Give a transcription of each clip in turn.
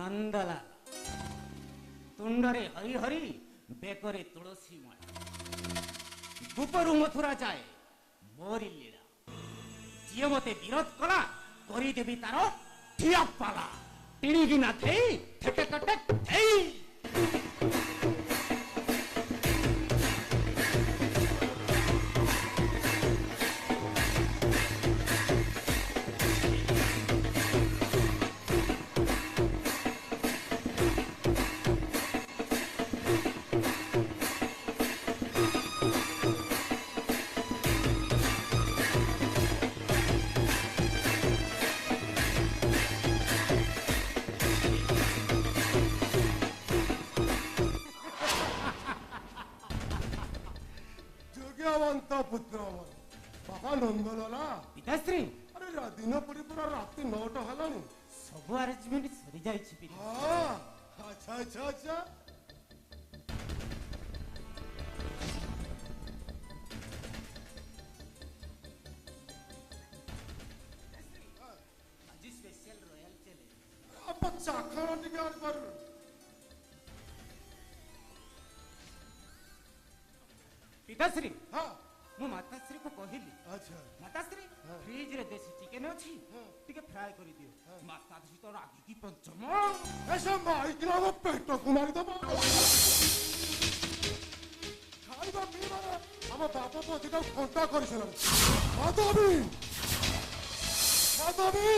नंदलाल तुंडरे हरि हरि बेकरे तुलसी माला गुपरु मथुरा जाए मोरी लीला जी मते विरोध कला करी देवी तारो ठिया पाला टिणी ना थे ठेके कटे थे पुत्र बाबा नंदलाला पिताश्री अरे दिन पूरा रात 9टा हलानी सब अरेंजमेंट सरी जाई छी हां अच्छा अच्छा अच्छा आज स्पेशल रॉयल चले अब चाखरा टिकार कर पिताश्री हां मु माताश्री को कहली अच्छा माताश्री फ्रिज रे देसी चिकन अछि टिके फ्राई करि दियो माताश्री तो रागी की पंचम ऐसा माइक ना वो पेट को मारी दबा खाइबा पीबा हम बाप को अधिक घंटा करिसला माधवी माधवी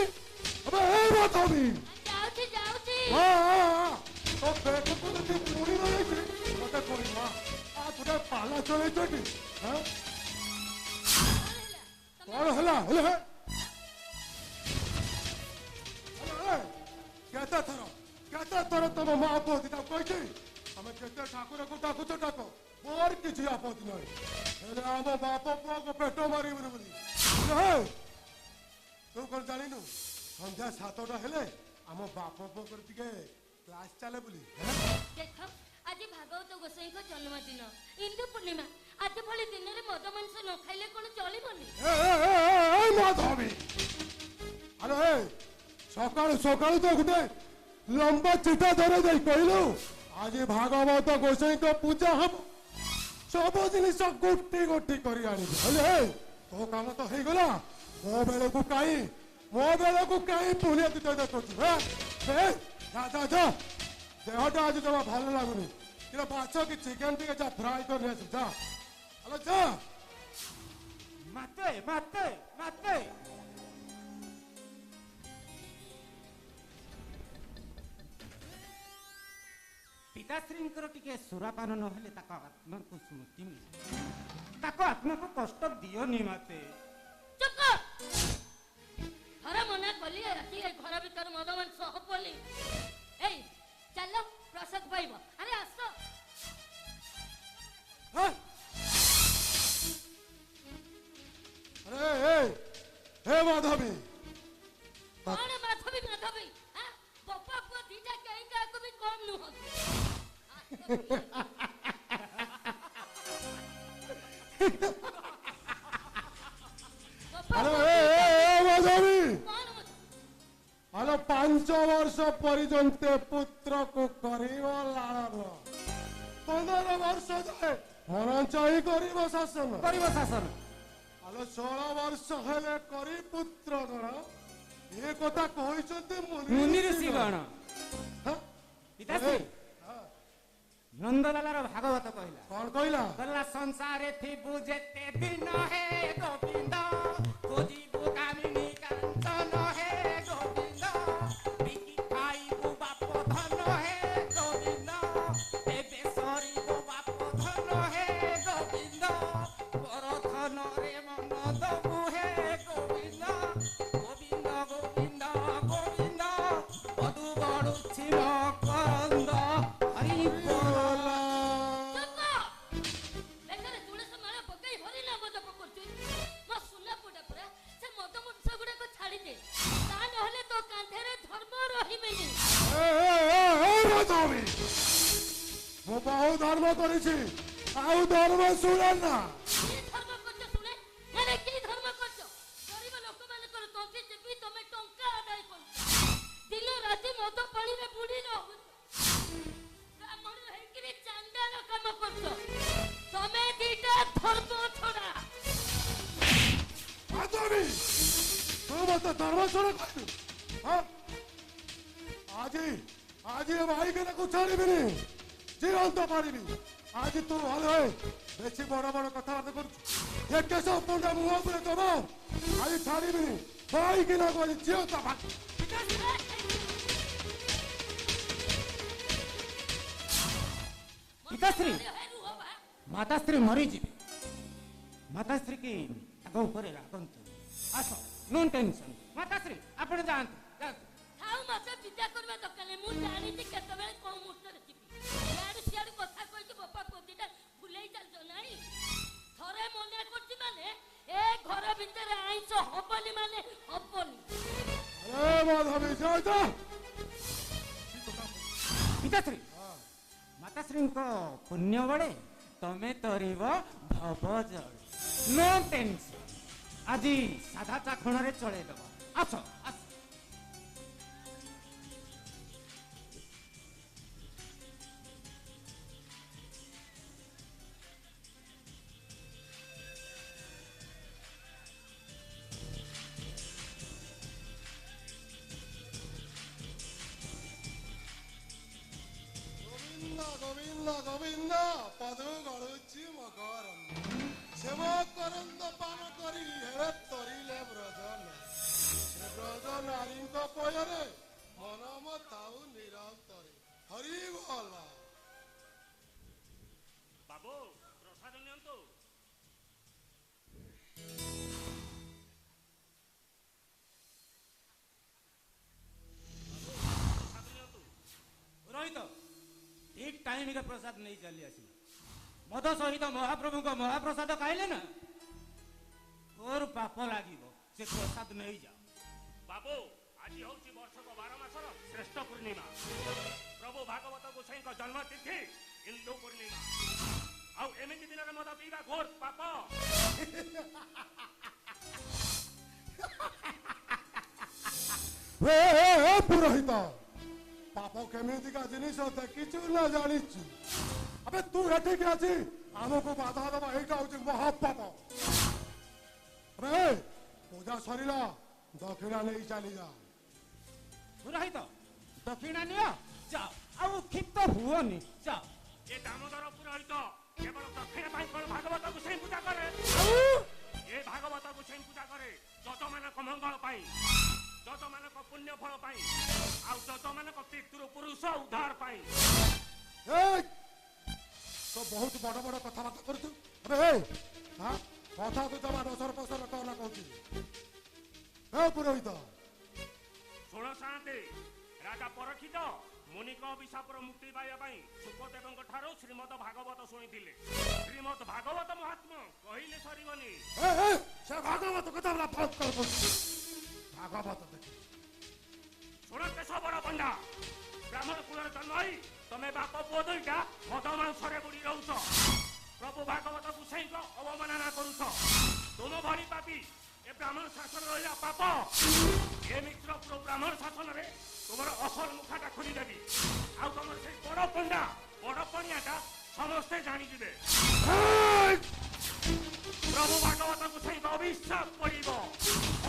अबे हे माधवी जाउची हां तो पेट को तो पूरी नहीं थी मत कोई मां आ तुडे पाला चले चटी हां कौन हला हला कहता थरो तुम माँ आपत्ति तब कोई थी हमें कहते ठाकुर को डाकू तो डाको और किसी आपत्ति नहीं अरे आम बाप पुआ को पेटो मारी बोली बोली तू कौन जानी नु संध्या 7टा हेले आम बाप पुआ कर टिके क्लास चले बोली देखो आज भागवत गोसाई को जन्मदिन इंदु पूर्णिमा आज भली दिन रे मद मांस न खाइले कोन चलिबनी ए माधवी अरे सकाळ सकाळ तो गुटे लंबा चिठा धरे दे कहलु आज भागवत गोसाई को पूजा हम सब जिनिस गोटी गोटी करी आनी हेले तो काम तो हे गला मो बेले को काई पुलिया दिते देखो हे जा जा जा देहटा आज जमा भालो लागुनी किला बाछो की चिकन टिके जा फ्राई करने से जा हेलो जा माते माते माते पिताश्री टिके सुरापान न हेले ताको आत्मा को स्मृति ताको आत्मा को कष्ट दियो नि माते चुप कर हरा मना कली राती घर भीतर मद मांस हबली ए चलो प्रसाद पाइबो अरे आसो अरे हे माधवी कौन माधवी माधवी हां पप्पा को दीजा कहीं का को भी कम न हो हेलो हे माधवी हेलो 5 वर्ष पर्यंत पुत्र को करिवो लालन 15 वर्ष जाए हरचाई करिवो शासन हेलो 16 वर्ष हेले करी पुत्र गण ये कथा कहिसंते मुनि ऋषि गण पिताश्री नंदलाल भागवत कहला कौन कहला कहला संसारे थी बुझते दिन है गोविंद खोजिबु कामिनी कांचन है गोविंद बिकी खाइबु बाप धन है गोविंद एबे सरिबु बाप धन है गोविंद पर धन रे मन दबु है गोविंद गोविंद गोविंद गोविंद बधु बड़ुछि मकरंद हरि बोला बहु धर्म करिछि आउ धर्म सुने ना धर्म करछ सुने माने की धर्म करछ गरीब लोक माने कर तोंती जेबी तमे टंका आदाय करछ दिन राति मद पानी रे बुडी କହୁଛ ବ୍ରାହ୍ମଣ ହେଇକିରି ଚାଣ୍ଡାଳ କାମ କରୁଛ ତମେ ଦିଟା ଧର୍ମ ଛଡା ମାଧବୀ ତୁ ମତେ ଧର୍ମ ଛଡା କହିଲୁ ହଁ ଆଜି ଆଜି ଭାଇকে ତାକୁ ଛାଡ଼ିବିନି ଜୀବନ୍ତ ପାରିବି ଆଜି ତୁ ଭଲ ହେ ବେଶୀ ବଡ ବଡ କଥାବାର୍ତ୍ତା କରୁଛୁ ଏ କେଶ ପଣ୍ଡା ମୁହଁ ଉପରେ ଦବ ଆଜି ଛାଡ଼ିବିନି ଭାଇକି ନା ଆଜି ଜିଅନ୍ତା ପିତାଶ୍ରୀ ମାତାଶ୍ରୀ ମରିଯିବେ ମାତାଶ୍ରୀ କି ତାଙ୍କ ଉପରେ ରାଗନ୍ତୁ ଆସ ନୋ ଟେନସନ୍ ମାତାଶ୍ରୀ ଆପଣ ଯାଆନ୍ତୁ ଯାଆନ୍ତୁ ଥାଉ ମତେ ବିଦା କରିବା ଦରକାର ନାହିଁ ମୁଁ ଜାଣିଛି କେତେବେଳେ କୋଉ ମୁହୂର୍ତ୍ତରେ ଯିବି ଇଆଡୁ ସିଆଡୁ କଥା କହିକି ବାପା ପଦିଟା ଭୁଲେଇ ଚାଲିଛ ନାହିଁ ଥରେ ମନେ କରୁଛି ମାନେ ଏ ଘର ଭିତରେ ଆଇଁଷ ହବନି ମାନେ ହବନି ଏ ମାଧବୀ ଯା ଯା ପିତାଶ୍ରୀ ମାତାଶ୍ରୀଙ୍କ ପୁଣ୍ୟ ବଳେ ତମେ ତରିବ ଭବ ଜଳ ନୋ ଟେନସନ୍ ଆଜି ସାଧା ଚାଖଣରେ ଚଳେଇଦବ ଆସ ଆସ ଗୋବିନ୍ଦ ଗୋବିନ୍ଦ ପଦ ଗଳୁଛି ମକରନ୍ଦ ସେବ କରନ୍ଦ ପାନ କରି ହେଳେ ତରିଲେ ବ୍ରଜନ ସେ ବ୍ରଜ ନାରୀଙ୍କ ପୟରେ ମନମ ଥାଉ ନିରନ୍ତରେ ହରି ଭଲ ବାବୁ ପ୍ରସାଦ ନିଅନ୍ତୁ ରୋହିତ ଠିକ ଟାଇମରେ ପ୍ରସାଦ ନେଇ ଚାଲି ଆସିଲ ମଦ ସହିତ ମହାପ୍ରଭୁଙ୍କ ମହାପ୍ରସାଦ ଖାଇଲେ ନା ତୋର ପାପ ଲାଗିବ ସେ ପ୍ରସାଦ ନେଇଯାଅ ବାବୁ ଆଜି ହଉଛି ବର୍ଷକ 12 ମାସର ଶ୍ରେଷ୍ଠ ପୂର୍ଣ୍ଣିମା ପ୍ରଭୁ ଭାଗବତ ଗୋସାଇଙ୍କ ଜନ୍ମ ତିଥି ହିନ୍ଦୁ ପୂର୍ଣ୍ଣିମା ଆଉ ଏମିତି ଦିନରେ ମଦ ପିଇବା ଘୋର ପାପ ପୁରୋହିତ ପାପ କେମିତିକା ଜିନିଷ ଦେଖିଛୁ ନା ଜାଣିଛୁ ଆବେ ତୁ ଏଠିକି ଆସି ଆମକୁ ବାଧା ଦେବା ଏଇଟା ହଉଛି ମହାପାପ ରେ ପୂଜା ସରିଲା ଦକ୍ଷିଣା ନେଇ ଚାଲିଯା ପୁରୋହିତ ଦକ୍ଷିଣା ନିଅ ଯାଅ ଆଉ କ୍ଷିପ୍ତ ହୁଅନି ଯାଅ ଏ ଦାମୋଦର ପୁରୋହିତ କେବଳ ଦକ୍ଷିଣ ପାଇଁ କଣ ଭାଗବତ ଗୋସାଇ ପୂଜା କରେ ଏ ଭାଗବତ ଗୋସାଇ ପୂଜା କରେ ଯଜମାନଙ୍କ ମଙ୍ଗଳ ପାଇଁ ଯଜମାନଙ୍କ ପୁଣ୍ୟ ଫଳ ପାଇଁ ଆଉ ଯଜମାନଙ୍କ ପିତୃ ପୁରୁଷ ଉଦ୍ଧାର ପାଇଁ ତ ବହୁତ ବଡ ବଡ କଥାବାର୍ତ୍ତା କରୁଛୁ ଆରେ କଥାକୁ ଜମା ଦଶର ପସର କହନା କହୁଛି ପୁରୋହିତ ଷୋଳ ଶାନ୍ତି ରାଜା ପରକ୍ଷିତ ମୁନିଙ୍କ ଅଭିଶାପର ମୁକ୍ତି ପାଇବା ପାଇଁ ସୁଖଦେବଙ୍କ ଠାରୁ ଶ୍ରୀମଦ ଭାଗବତ ଶୁଣିଥିଲେ ଶ୍ରୀମଦ ଭାଗବତ ମହାତ୍ମ କହିଲେ ସରିବନି ସେ ଭାଗବତ କଥା ଭାଗବତ ଦେଖି ଶୁଣ କେଶ ବଡ ପଣ୍ଡା ବ୍ରାହ୍ମଣ କୁଳରେ ଜନ୍ମ ହୋଇ ତମେ ବାପ ପୁଅ ଦୁଇଟା ମଦ ମାଂସରେ ବୁଡି ରହୁଛ ପ୍ରଭୁ ଭାଗବତ ଗୋସାଇଙ୍କ ଅବମାନନା କରୁଛ ତୁମ ଭଳି ପାପି ଏ ବ୍ରାହ୍ମଣ ଶାସନ ରହିଲା ପାପ ଏ ମିତ୍ରପୁର ବ୍ରାହ୍ମଣ ଶାସନରେ ତୁମର ଅସଲ ମୁଖାଟା ଖୋଲିଦେବି ଆଉ ତମର ସେଇ ବଡ ପଣ୍ଡା ବଡ ପଣିଆଟା ସମସ୍ତେ ଜାଣିଯିବେ ପ୍ରଭୁ ଭାଗବତ ଗୋସାଇଙ୍କ ଅଭିଶାପ ପଡିବ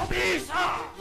ଅଭିଶାପ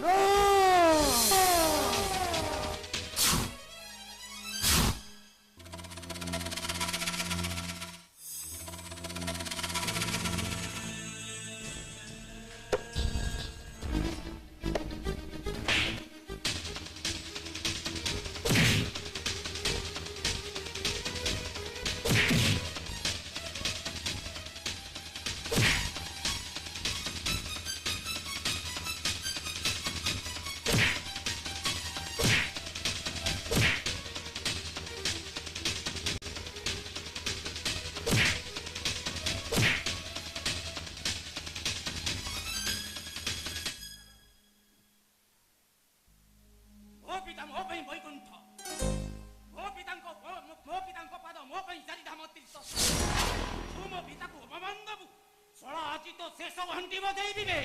ଶେଷ ଘଣ୍ଟି ବଜାଇ ଦିବେ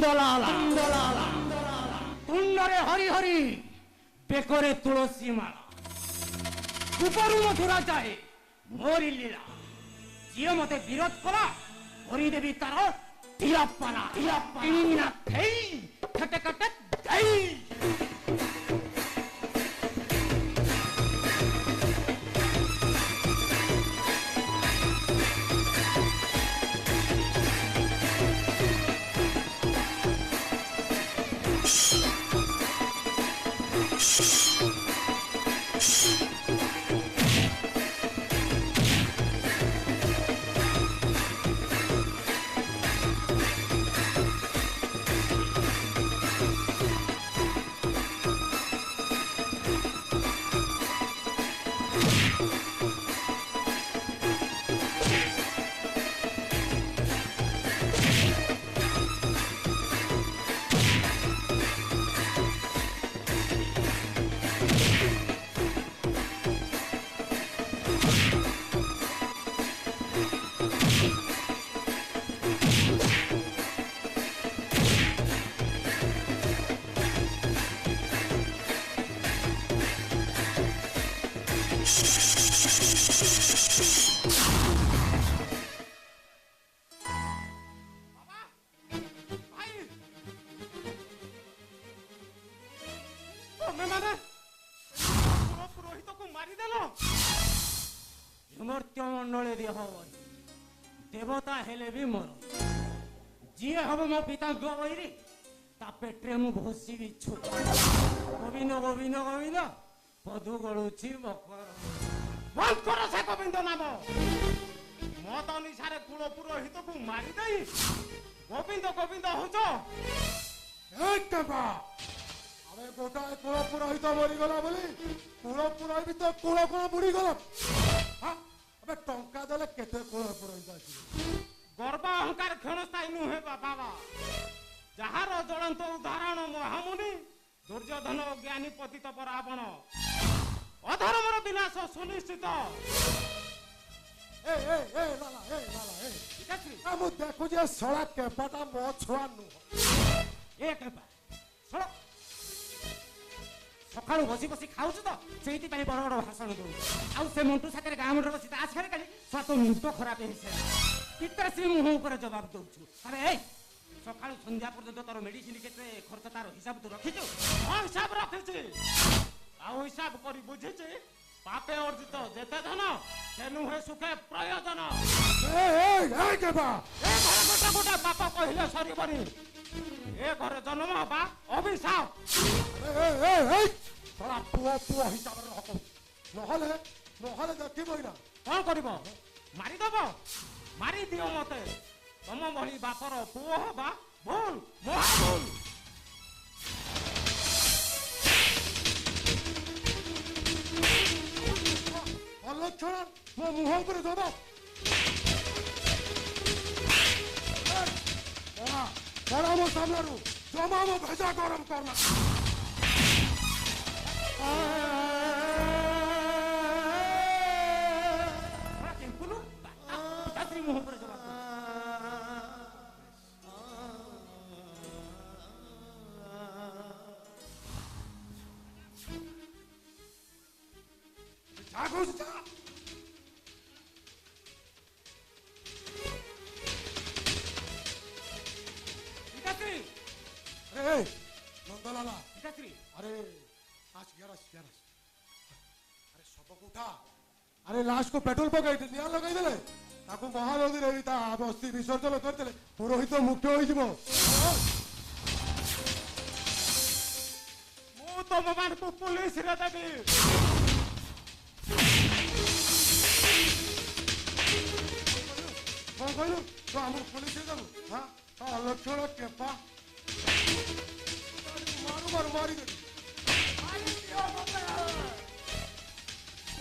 ନନ୍ଦଲାଲା ତୁଣ୍ଡରେ ହରି ହରି ବେକରେ ତୁଳସୀ ମାଳ ଉପରୁ ମଥୁରା ଯାଏ ମୋରି ଲୀଳା ଯିଏ ମତେ ବିରୋଧ କଲା କରିଦେବି ତାର ଧିରାପାଲା ଇନା ଥେଇ ଖଟେ ଖଟେ ଧେଇ ମୂର୍ତ୍ୟମଣ୍ଡଳେ ଦେହ ଦେବତା ହେଲେ ବି ମୋର ଯିଏ ହବ ମୋ ପିତାଙ୍କ ବୈରୀ ତା ପେଟରେ ମୁଁ ଭସିବି ଛୁଟ ଗୋବିନ୍ଦ ଗୋବିନ୍ଦ ଗୋବିନ୍ଦ ପଦୁ ଗଳୁଛି ବକର ବନ୍ଦ କର ସେ ଗୋବିନ୍ଦ ନାମ ମତ ଅନୁସାରେ କୁଳ ପୁରୋହିତକୁ ମାରିଦେଇ ଗୋବିନ୍ଦ ଗୋବିନ୍ଦ ହଉଛ ଆମେ ଗୋଟାଏ କୁଳ ପୁରୋହିତ ମରିଗଲା ବୋଲି କୁଳ ପୁରୋହିତ କୁଳ କୁଳ ବୁଡ଼ିଗଲା ଏବେ ଟଙ୍କା ଦେଲେ କେତେ କୁଳ ପୁରୋହିତ ଆସିବ ଗର୍ବ ଅହଙ୍କାର କ୍ଷଣସ୍ଥାୟୀ ନୁହେଁ ବାବା ଯାହାର ଜ୍ୱଳନ୍ତ ଉଦାହରଣ ମହାମୁନି ଦୁର୍ଯ୍ୟୋଧନ ଜ୍ଞାନୀ ପତିତ ରାବଣ ଅଧର୍ମର ବିନାଶ ସୁନିଶ୍ଚିତ ମୁଁ ଦେଖୁଛି ଶଳା କେପାଟା ମୋ ଛୁଆ ନୁହଁ ଏ କେପା ଶୁଣ ସକାଳୁ ବସି ବସି ଖାଉଛୁ ତ ସେଇଥିପାଇଁ ବଡ ବଡ ଭାଷଣ ଦଉଛୁ ଆଉ ସେ ମଣ୍ଟୁ ସାଥିରେ ଗାଁ ମୁଣ୍ଡରେ ବସି ତାସ୍ ଖେଳି କାଲି ସ୍ୱାତ ମୁଣ୍ଡ ଖରାପ ହେଇସାରିଲା ପିତର ସେ ମୁହଁ ଉପରେ ଜବାବ ଦଉଛୁ ଆରେ ଏଇ ସକାଳୁ ସନ୍ଧ୍ୟା ପର୍ଯ୍ୟନ୍ତ ତୋର ମେଡିସିନ କେତେ ଖର୍ଚ୍ଚ ତାର ହିସାବ ତୁ ରଖିଛୁ ହଁ ହିସାବ ରଖିଛି ଆଉ ହିସାବ କରି ବୁଝିଛି ପାପେ ଅର୍ଜିତ ଯେତେ ଧନ ସେ ନୁହେଁ ସୁଖେ ପ୍ରୟୋଜନ ଏ ଘରେ ଗୋଟେ ଗୋଟେ ପାପ କହିଲେ ସରିବନି ଏ ଘରେ ଜନ୍ମ ହବା ଅଭିଶାପ ପୁଅ ପୁଅ ହିସାବରେ ରଖ ନହେଲେ ନହେଲେ ଦେଖିବ ନା କଣ କରିବ ମାରିଦବ ମାରିଦିଅ ମତେ ତମ ଭଳି ବାପର ପୁଅ ହବା ଭୁଲ ମହାଭୁଲ ଅଲକ୍ଷଣ ମୋ ମୁହଁ ଉପରେ ଦେବ ମୋ ସାମ୍ନାରୁ ଜମା ମୋ ଭେଜା ଗରମ କରନା ମୁହଁ ଉପରେ ଜବାବ नंदलाला अरे अरे सबको उठा अरे लाश को पेट्रोल पकाई निया लगाई देले ताको महानदी रे ता अस्थि विसर्जन करते पुरोहित मुख्य होई जिवो मु तम मान को पुलिस रे देबी कौन कहलु तो हम पुलिस रे देबु हां तो लक्षण केपा मारू मारू मारी दे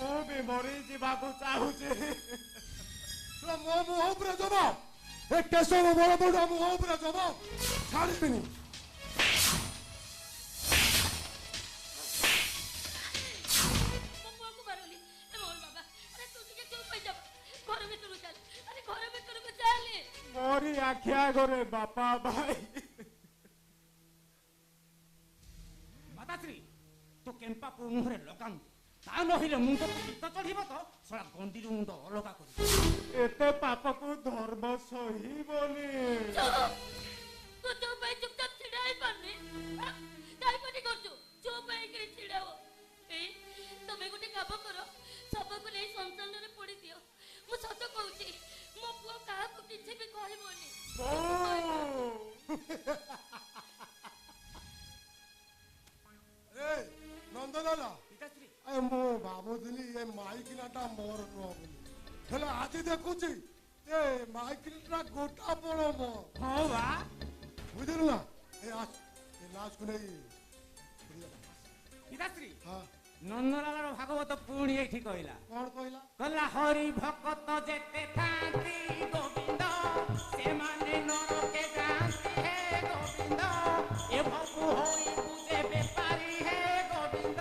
ओ भी मरी जीवाको चाहूची मो मुह उपरे जबाब ए केशव बड़ बड़ मुह उपरे जबाब छाड़िबिनी मोरी आखिया गोरे बापा भाई ବାପାକୁ ମୁହଁରେ ଲଗାନ୍ତୁ ତା ନହେଲେ ମୁଣ୍ଡ ପିତ ଚଢିବ ତ ଶଳା ଗଣ୍ଡିରୁ ମୁଣ୍ଡ ଅଲଗା କରିବ। ଏତେ ପାପକୁ ଧର୍ମ ସହିବନି। ତୁ ଯୋଉ ପାଇଁ ଚୁପଚାପ ଛିଡା ହେଇପାରୁନି କାହିଁକି କରୁଛୁ? ଚୁପ ହେଇକିରି ଛିଡା ହୁଅ। ତମେ ଗୋଟେ କାମ କର, ସବୁକୁ ନେଇ ସଂସାରରେ ପୋଡ଼ି ଦିଅ। ମୁଁ ସତ କହୁଛି ମୋ ପୁଅ କାହାକୁ କିଛି ବି କହିବନି। ନନ୍ଦ ଦାଦା ପିତାଶ୍ରୀ ମୁଁ ଭାବୁଥିଲି ଏ ମାଇକିନାଟା ମୋର ନୁହଁ ବୋଲି, ହେଲେ ଆଜି ଦେଖୁଛି ଏ ମାଇକିନା ଗୋଟା ପଣ ମୋ। ହଁ ବା ବୁଝିଲୁ ନା? ଏ ଲାଷ୍ଟକୁ ନେଇ ପିତାଶ୍ରୀ ହଁ ନନ୍ଦଲାଲର ଭାଗବତ ପୁଣି ଏଇଠି କହିଲା। କଣ କହିଲା? କହିଲା ହରି ଭକତ ଯେତେ ଥାନ୍ତି ଗୋବିନ୍ଦ ସେମାନେ ନରକେ ଯାଆନ୍ତି ହେ ଗୋବିନ୍ଦ ଏ ଭବୁ ହୋଇ ପୂଜେ ବେପାରୀ ହେ ଗୋବିନ୍ଦ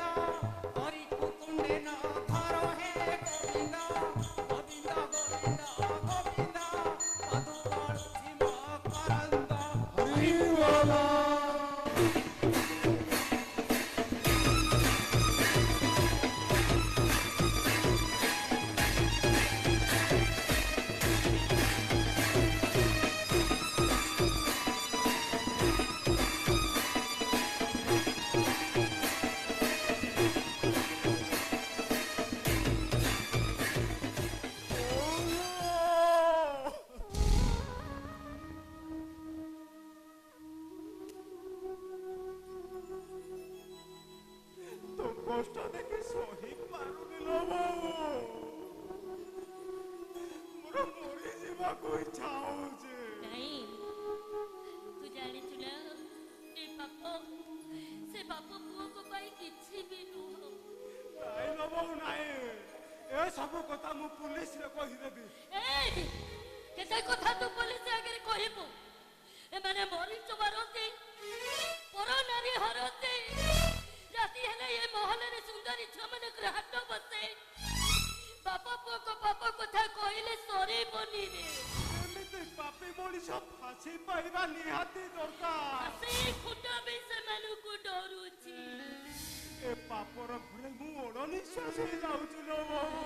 ହରିକୁ ତୁଣ୍ଡେ ନ ଧର ହେ ଗୋବିନ୍ଦ ଗୋବିନ୍ଦ ଗୋବିନ୍ଦ ଗୋବିନ୍ଦ ମଧୁ ଗଳୁଛି ମକରନ୍ଦ। ହରି ବୋଲା। কষ্ট দেখে সহি পারুনি লো বাবু, মোর মরি যাবাকু ইচ্ছা হচ্ছে। ନାଇଁ ତୁ ଜାଣିଛୁ ନା ଏ ବାପ ସେ ବାପ ପୁଅଙ୍କ ପାଇଁ କିଛି ବି ନୁହଁ। ନାଇଁ লো ବାবু ନାଇଁ, ଏ ସବୁ କଥା ମୁଁ ପୁଲିସରେ କହିଦେବି। ଏଇ କେତେ କଥା ତୁ ପୋଲିସ ଆଗରେ କହିବୁ? ଏମାନେ ମରିଚ ମାରନ୍ତି, ପର ନାରୀ ହରନ୍ତି, ରାତି ହେଲେ ଏ ମହଲରେ ସୁନ୍ଦରୀ ଝିଅମାନଙ୍କର ହାତ ବସେ। ବାପ ପୁଅଙ୍କ ପାପ କଥା କହିଲେ ସରିବନି ରେ। ଏମିତି ପାପୀ ମଣିଷ ଫାଶୀ ପାଇବା ନିହାତି ଦରକାର। ସେଇ ଖୁଣ୍ଟ ବି ସେମାନଙ୍କୁ ଡରୁଛି। ଏ ପାପର ଘରେ ମୁଁ ଅଣନିଶ୍ୱାସ ହେଇଯାଉଛି ଲୋ ବାବୁ।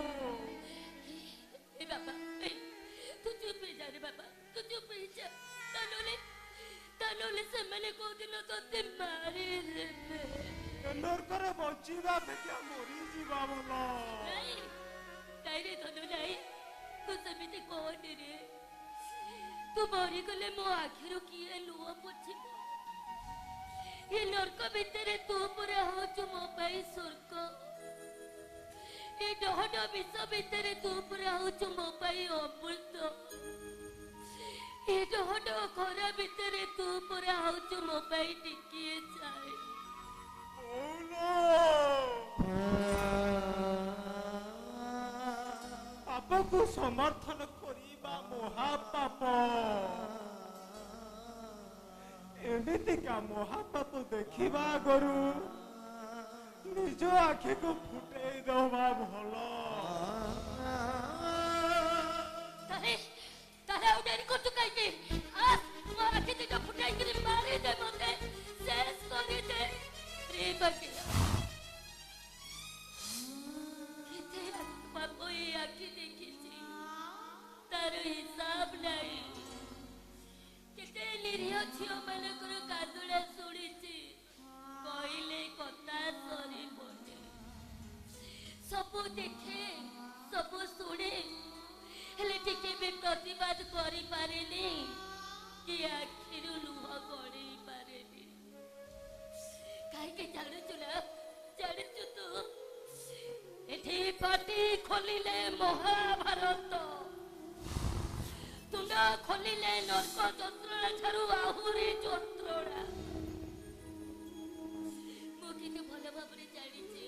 ଏ ବାବା ତୁ ଚୁପ ହେଇଯା ରେ ବାବା, ତୁ ଚୁପ ହେଇଯା। ତା ନହେଲେ ସେମାନେ କୋଉଦିନ ତତେ ମାରିଦେବେ। ନରକରେ ବଞ୍ଚିବା ଅପେକ୍ଷା ମରିଯିବା ଭଲ। ନାଇଁ ନାଇଁରେ ଧନ ନାଇଁ, ତୁ ସେମିତି କହନି ରେ। ତୁ ମରିଗଲେ ମୋ ଆଖିରୁ କିଏ ଲୁହ ପୋଛିବ? ଏ ନର୍କ ଭିତରେ ତୁ ପୁରା ହଉଛୁ ମୋ ପାଇଁ ସ୍ୱର୍ଗ। ଏ ଡହଡ ବିଷ ଭିତରେ ତୁ ପୁରା ହଉଛୁ ମୋ ପାଇଁ ଅମୃତ। ଏ ଡହଡ ଖରା ଭିତରେ ତୁ ପୁରା ହଉଛୁ ମୋ ପାଇଁ ଟିକିଏ ଛାଇ। ପାପକୁ ସମର୍ଥନ କରିବା ମହାପାପ। ଏମିତିକା ମହାପାପ ଦେଖିବା ଆଗରୁ ନିଜ ଆଖିକୁ ଫୁଟେଇ ଦେବା ଭଲ। ତାହେଲେ ଆଉ ଡେରି କରୁଛୁ କାହିଁକି? ମୋ ଆଖି ଦିଟା ଫୁଟାଇକିରି ମାରିଦେ, ମତେ ଶେଷ କରିଦେ। ରେ ବଗିଲା କେତେ ପାପ ଏ ଆଖି ଦେଖିଛି, ତାର ହିସାବ ନାହିଁ। କେତେ ନିରୀହ ଝିଅ ମାନଙ୍କର କାନ୍ଦୁଣା ଶୁଣିଛି, କହିଲେ କଥା ସରିବନି। ସବୁ ଦେଖେ, ସବୁ ଶୁଣେ, ହେଲେ ଟିକେ ବି ପ୍ରତିବାଦ କରିପାରେନି କି ଆଖିରୁ ଲୁହ ଗଳେଇ ପାରେନି। କାହିଁକି ଜାଣିଛୁ ନା? ଜାଣିଛୁ ତୁ ଏଠି ପାଟି ଖୋଲିଲେ ମହାଭାରତ, ତୁଣ୍ଡ ଖୋଲିଲେ ନର୍କ ଯନ୍ତ୍ରଣା ଠାରୁ ଆହୁରି ଯନ୍ତ୍ରଣା। ମୁଁ କିନ୍ତୁ ଭଲ ଭାବରେ ଜାଣିଛି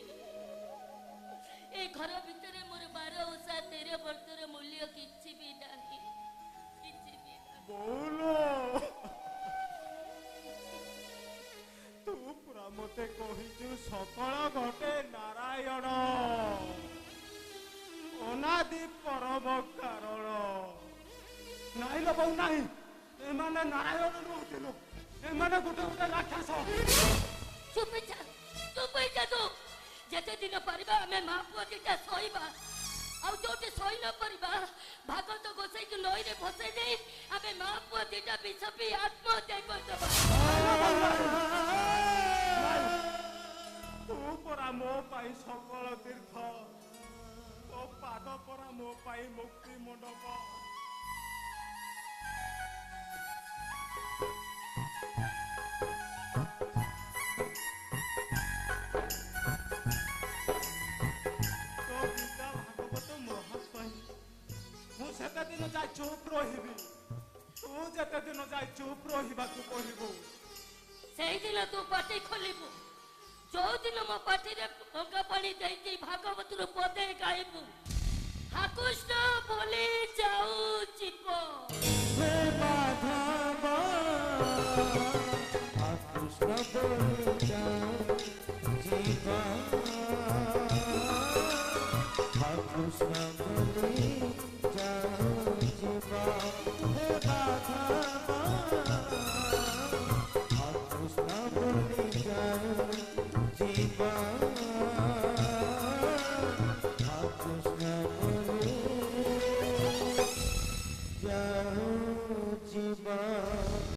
ଏ ଘର ଭିତରେ ମୋର 12 ଓଷା 13 ବର୍ଷର ମୂଲ୍ୟ କିଛି ବି ନାହିଁ, କିଛି ବି ନାହିଁ। ବୋଲୋ ତୁ ପୁରା ମତେ କହିଛୁ ସକଳ ଘଟେ ନାରାୟଣ, ଅନାଦି ପରମ କାରଣ। ନାଇଁ ଲୋ ବୋଉ ନାହିଁ, ଏମାନେ ନାରାୟଣ ନୁହଁଥିଲୁ, ଏମାନେ ଗୋଟେ ଗୋଟେ ରାକ୍ଷସ। ଚୁପ ହେଇଯା ତୁ। ଯେତେ ଦିନ ପାରିବା ଆମେ ମା ପୁଅ ଦିଟା ଶୋଇବା ଆଉ ଯୋଉଠି ଶୋଇ ନ ପାରିବା ଭାଗବତ ଗୋସାଇକି ନଈରେ ଭସେଇ ଦେଇ ଆମେ ମା ପୁଅ ଦିଟା ବିଷ ପିଇ ଆତ୍ମହତ୍ୟା କରିଦେବା। ତୁ ପରା ମୋ ପାଇଁ ସକଳ ତୀର୍ଥ, ତୋ ପାଦ ପରା ମୋ ପାଇଁ ମୁକ୍ତି ମଣ୍ଡପ। ତୋ ଗୀତା ଭାଗବତ ମହାସ୍ୱାଇଁ, ମୁଁ ସେତେ ଦିନ ଯାଇ ଚୁପ୍ ରହିବି, ତୁ ଯେତେ ଦିନ ଯାଇ ଚୁପ୍ ରହିବାକୁ କହିବୁ। ସେଇଦିନ ତୁ ପାଟି ଖୋଲିବୁ, ଯୋଉଦିନ ମୋ ପାଟିରେ ଗଙ୍ଗା ପାଣି ଦେଇକି ଭାଗବତରୁ ପଦେ ଗାଇବୁ, ହାକୁଷ୍ଟ ବୋଲି ଯାଉ ଯିବ। हे माधव कृष्ण बोल जाओ जीवन